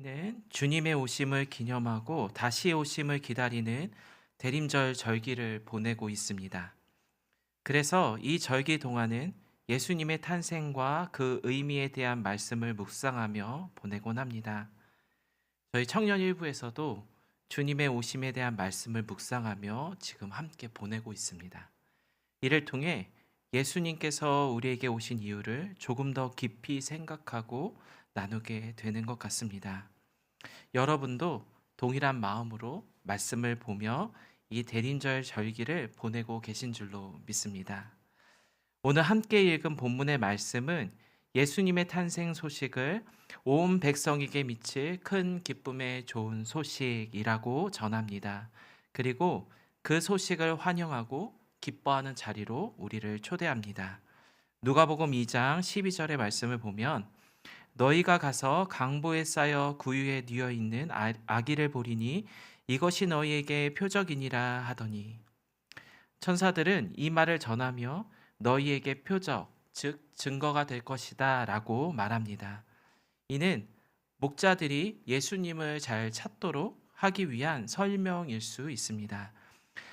우리는 주님의 오심을 기념하고 다시 오심을 기다리는 대림절 절기를 보내고 있습니다. 그래서 이 절기 동안은 예수님의 탄생과 그 의미에 대한 말씀을 묵상하며 보내곤 합니다. 저희 청년 일부에서도 주님의 오심에 대한 말씀을 묵상하며 지금 함께 보내고 있습니다. 이를 통해 예수님께서 우리에게 오신 이유를 조금 더 깊이 생각하고 나누게 되는 것 같습니다. 여러분도 동일한 마음으로 말씀을 보며 이 대림절 절기를 보내고 계신 줄로 믿습니다. 오늘 함께 읽은 본문의 말씀은 예수님의 탄생 소식을 온 백성에게 미칠 큰 기쁨의 좋은 소식이라고 전합니다. 그리고 그 소식을 환영하고 기뻐하는 자리로 우리를 초대합니다. 누가복음 2장 12절의 말씀을 보면 너희가 가서 강보에 쌓여 구유에 뉘어 있는 아기를 보리니 이것이 너희에게 표적이니라 하더니 천사들은 이 말을 전하며 너희에게 표적 즉 증거가 될 것이다 라고 말합니다. 이는 목자들이 예수님을 잘 찾도록 하기 위한 설명일 수 있습니다.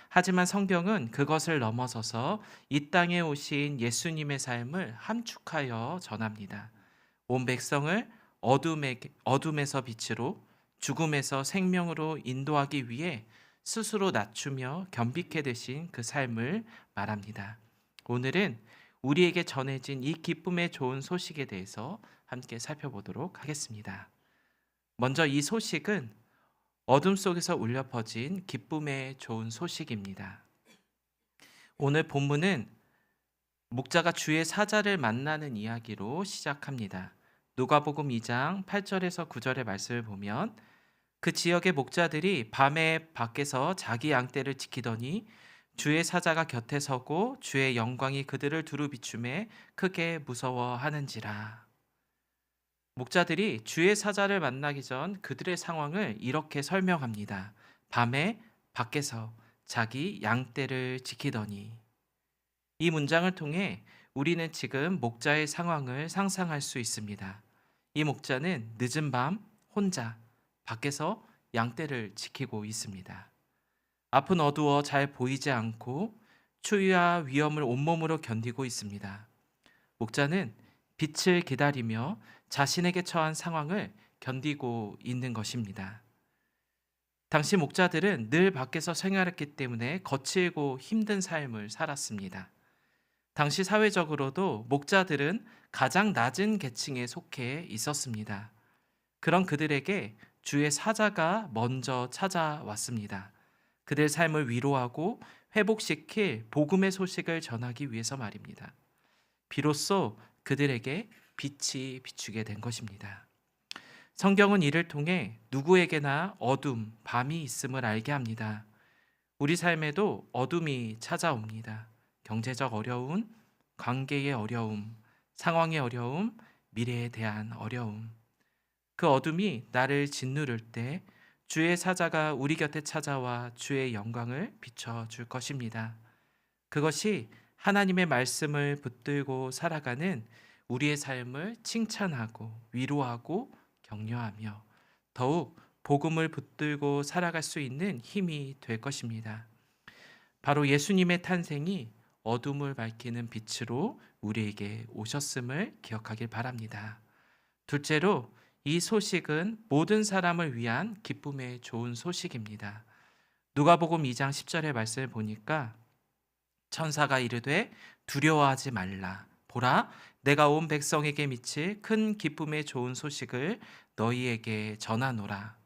하지만 성경은 그것을 넘어서서 이 땅에 오신 예수님의 삶을 함축하여 전합니다. 온 백성을 어둠에서 빛으로 죽음에서 생명으로 인도하기 위해 스스로 낮추며 겸비케 되신 그 삶을 말합니다. 오늘은 우리에게 전해진 이 기쁨의 좋은 소식에 대해서 함께 살펴보도록 하겠습니다. 먼저 이 소식은 어둠 속에서 울려 퍼진 기쁨의 좋은 소식입니다. 오늘 본문은 목자가 주의 사자를 만나는 이야기로 시작합니다. 누가복음 2장 8절에서 9절의 말씀을 보면 그 지역의 목자들이 밤에 밖에서 자기 양떼를 지키더니 주의 사자가 곁에 서고 주의 영광이 그들을 두루 비추매 크게 무서워하는지라. 목자들이 주의 사자를 만나기 전 그들의 상황을 이렇게 설명합니다. 밤에 밖에서 자기 양떼를 지키더니. 이 문장을 통해 우리는 지금 목자의 상황을 상상할 수 있습니다. 이 목자는 늦은 밤 혼자 밖에서 양떼를 지키고 있습니다. 앞은 어두워 잘 보이지 않고 추위와 위험을 온몸으로 견디고 있습니다. 목자는 빛을 기다리며 자신에게 처한 상황을 견디고 있는 것입니다. 당시 목자들은 늘 밖에서 생활했기 때문에 거칠고 힘든 삶을 살았습니다. 당시 사회적으로도 목자들은 가장 낮은 계층에 속해 있었습니다. 그런 그들에게 주의 사자가 먼저 찾아왔습니다. 그들 삶을 위로하고 회복시킬 복음의 소식을 전하기 위해서 말입니다. 비로소 그들에게 빛이 비추게 된 것입니다. 성경은 이를 통해 누구에게나 어둠, 밤이 있음을 알게 합니다. 우리 삶에도 어둠이 찾아옵니다. 경제적 어려움, 관계의 어려움, 상황의 어려움, 미래에 대한 어려움. 그 어둠이 나를 짓누를 때 주의 사자가 우리 곁에 찾아와 주의 영광을 비춰줄 것입니다. 그것이 하나님의 말씀을 붙들고 살아가는 우리의 삶을 칭찬하고 위로하고 격려하며 더욱 복음을 붙들고 살아갈 수 있는 힘이 될 것입니다. 바로 예수님의 탄생이 어둠을 밝히는 빛으로 우리에게 오셨음을 기억하길 바랍니다. 둘째로 이 소식은 모든 사람을 위한 기쁨의 좋은 소식입니다. 누가복음 2장 10절의 말씀을 보니까 천사가 이르되 두려워하지 말라. 보라, 내가 온 백성에게 미칠 큰 기쁨의 좋은 소식을 너희에게 전하노라.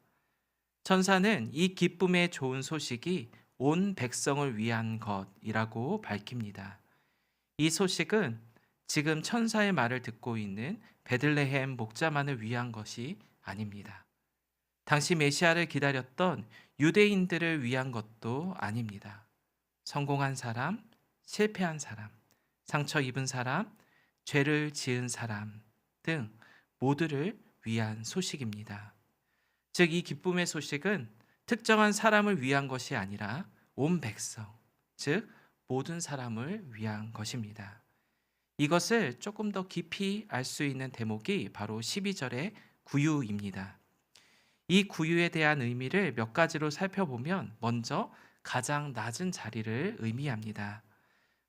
천사는 이 기쁨의 좋은 소식이 온 백성을 위한 것이라고 밝힙니다. 이 소식은 지금 천사의 말을 듣고 있는 베들레헴 목자만을 위한 것이 아닙니다. 당시 메시아를 기다렸던 유대인들을 위한 것도 아닙니다. 성공한 사람, 실패한 사람, 상처 입은 사람, 죄를 지은 사람 등 모두를 위한 소식입니다. 즉, 이 기쁨의 소식은 특정한 사람을 위한 것이 아니라 온 백성, 즉 모든 사람을 위한 것입니다. 이것을 조금 더 깊이 알 수 있는 대목이 바로 12절의 구유입니다. 이 구유에 대한 의미를 몇 가지로 살펴보면 먼저 가장 낮은 자리를 의미합니다.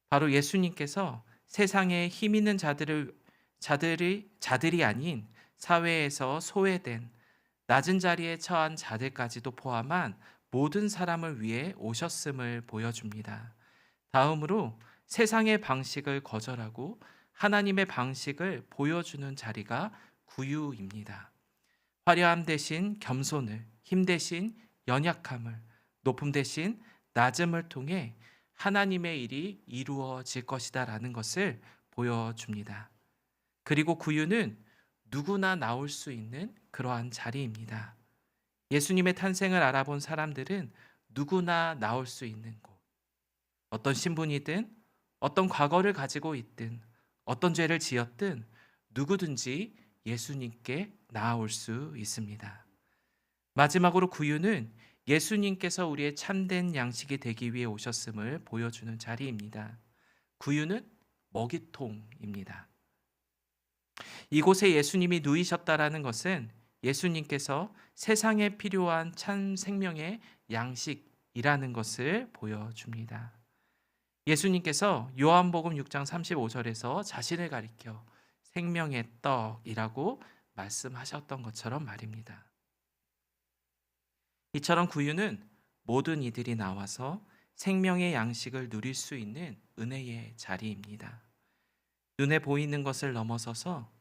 바로 예수님께서 세상에 힘 있는 자들이 아닌 사회에서 소외된 낮은 자리에 처한 자들까지도 포함한 모든 사람을 위해 오셨음을 보여줍니다. 다음으로 세상의 방식을 거절하고 하나님의 방식을 보여주는 자리가 구유입니다. 화려함 대신 겸손을, 힘 대신 연약함을, 높음 대신 낮음을 통해 하나님의 일이 이루어질 것이다라는 것을 보여줍니다. 그리고 구유는 누구나 나올 수 있는 그러한 자리입니다. 예수님의 탄생을 알아본 사람들은 누구나 나올 수 있는 곳, 어떤 신분이든 어떤 과거를 가지고 있든 어떤 죄를 지었든 누구든지 예수님께 나아올 수 있습니다. 마지막으로 구유는 예수님께서 우리의 참된 양식이 되기 위해 오셨음을 보여주는 자리입니다. 구유는 먹이통입니다. 이곳에 예수님이 누이셨다라는 것은 예수님께서 세상에 필요한 참 생명의 양식이라는 것을 보여줍니다. 예수님께서 요한복음 6장 35절에서 자신을 가리켜 생명의 떡이라고 말씀하셨던 것처럼 말입니다. 이처럼 구유는 모든 이들이 나와서 생명의 양식을 누릴 수 있는 은혜의 자리입니다. 눈에 보이는 것을 넘어서서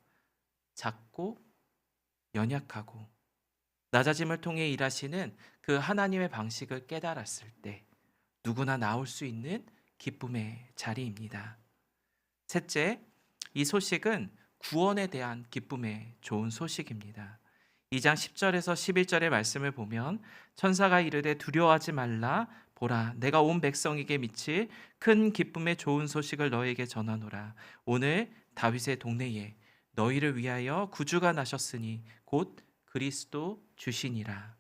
작고 연약하고 낮아짐을 통해 일하시는 그 하나님의 방식을 깨달았을 때 누구나 나올 수 있는 기쁨의 자리입니다. 셋째, 이 소식은 구원에 대한 기쁨의 좋은 소식입니다. 2장 10절에서 11절의 말씀을 보면 천사가 이르되 두려워하지 말라 보라 내가 온 백성에게 미칠 큰 기쁨의 좋은 소식을 너에게 전하노라. 오늘 다윗의 동네에 너희를 위하여 구주가 나셨으니 곧 그리스도 주시니라.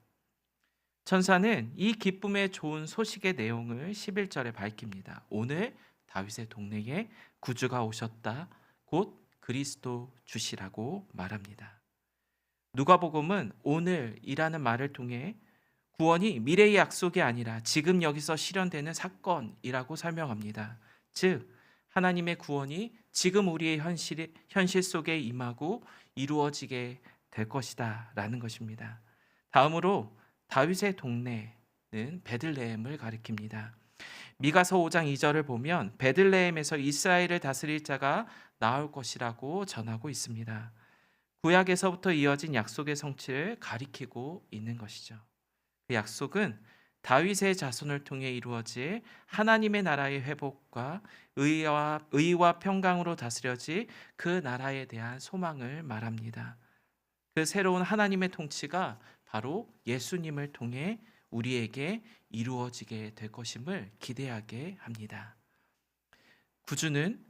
천사는 이 기쁨의 좋은 소식의 내용을 11절에 밝힙니다. 오늘 다윗의 동네에 구주가 오셨다. 곧 그리스도 주시라고 말합니다. 누가복음은 오늘이라는 말을 통해 구원이 미래의 약속이 아니라 지금 여기서 실현되는 사건이라고 설명합니다. 즉 하나님의 구원이 지금 우리의 현실 속에 임하고 이루어지게 될 것이다 라는 것입니다. 다음으로 다윗의 동네는 베들레헴을 가리킵니다. 미가서 5장 2절을 보면 베들레헴에서 이스라엘을 다스릴 자가 나올 것이라고 전하고 있습니다. 구약에서부터 이어진 약속의 성취를 가리키고 있는 것이죠. 그 약속은 다윗의 자손을 통해 이루어질 하나님의 나라의 회복과 의와 평강으로 다스려질 그 나라에 대한 소망을 말합니다. 그 새로운 하나님의 통치가 바로 예수님을 통해 우리에게 이루어지게 될 것임을 기대하게 합니다. 구주는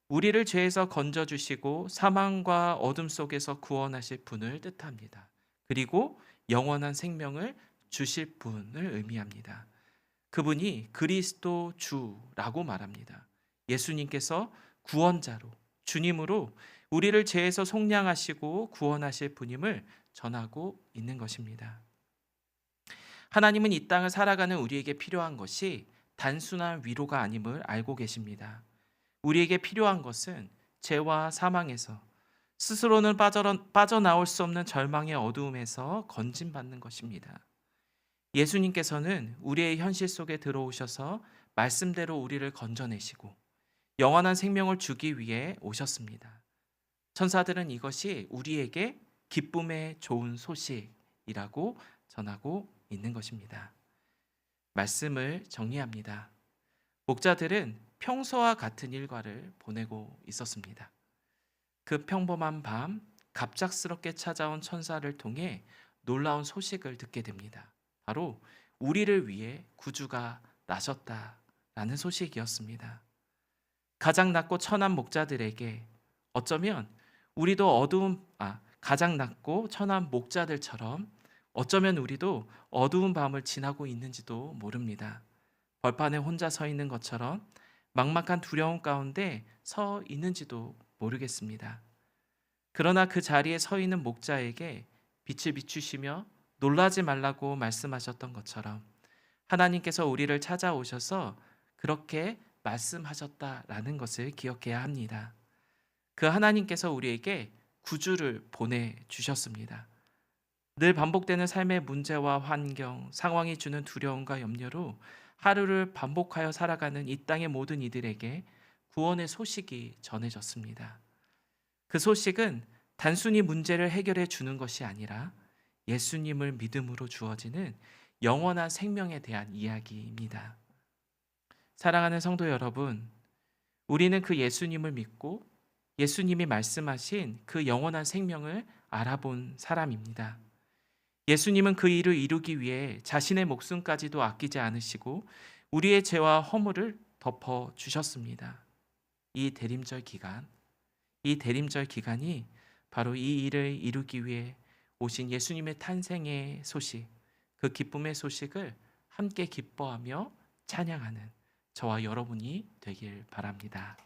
우리를 죄에서 건져주시고 사망과 어둠 속에서 구원하실 분을 뜻합니다. 그리고 영원한 생명을 주실 분을 의미합니다. 그분이 그리스도 주라고 말합니다. 예수님께서 구원자로 주님으로 우리를 죄에서 속량하시고 구원하실 분임을 전하고 있는 것입니다. 하나님은 이 땅을 살아가는 우리에게 필요한 것이 단순한 위로가 아님을 알고 계십니다. 우리에게 필요한 것은 죄와 사망에서 스스로는 빠져나올 수 없는 절망의 어두움에서 건진받는 것입니다. 예수님께서는 우리의 현실 속에 들어오셔서 말씀대로 우리를 건져내시고 영원한 생명을 주기 위해 오셨습니다. 천사들은 이것이 우리에게 기쁨의 좋은 소식이라고 전하고 있는 것입니다. 말씀을 정리합니다. 목자들은 평소와 같은 일과를 보내고 있었습니다. 그 평범한 밤 갑작스럽게 찾아온 천사를 통해 놀라운 소식을 듣게 됩니다. 바로 우리를 위해 구주가 나셨다라는 소식이었습니다. 가장 낮고 천한 목자들에게 어쩌면 우리도 가장 낮고 천한 목자들처럼 어쩌면 우리도 어두운 밤을 지나고 있는지도 모릅니다. 벌판에 혼자 서 있는 것처럼 막막한 두려움 가운데 서 있는지도 모르겠습니다. 그러나 그 자리에 서 있는 목자에게 빛을 비추시며 놀라지 말라고 말씀하셨던 것처럼 하나님께서 우리를 찾아오셔서 그렇게 말씀하셨다라는 것을 기억해야 합니다. 그 하나님께서 우리에게 구주를 보내주셨습니다. 늘 반복되는 삶의 문제와 환경, 상황이 주는 두려움과 염려로 하루를 반복하여 살아가는 이 땅의 모든 이들에게 구원의 소식이 전해졌습니다. 그 소식은 단순히 문제를 해결해 주는 것이 아니라 예수님을 믿음으로 주어지는 영원한 생명에 대한 이야기입니다. 사랑하는 성도 여러분, 우리는 그 예수님을 믿고 예수님이 말씀하신 그 영원한 생명을 알아본 사람입니다. 예수님은 그 일을 이루기 위해 자신의 목숨까지도 아끼지 않으시고 우리의 죄와 허물을 덮어 주셨습니다. 이 대림절 기간이 바로 이 일을 이루기 위해 오신 예수님의 탄생의 소식, 그 기쁨의 소식을 함께 기뻐하며 찬양하는 저와 여러분이 되길 바랍니다.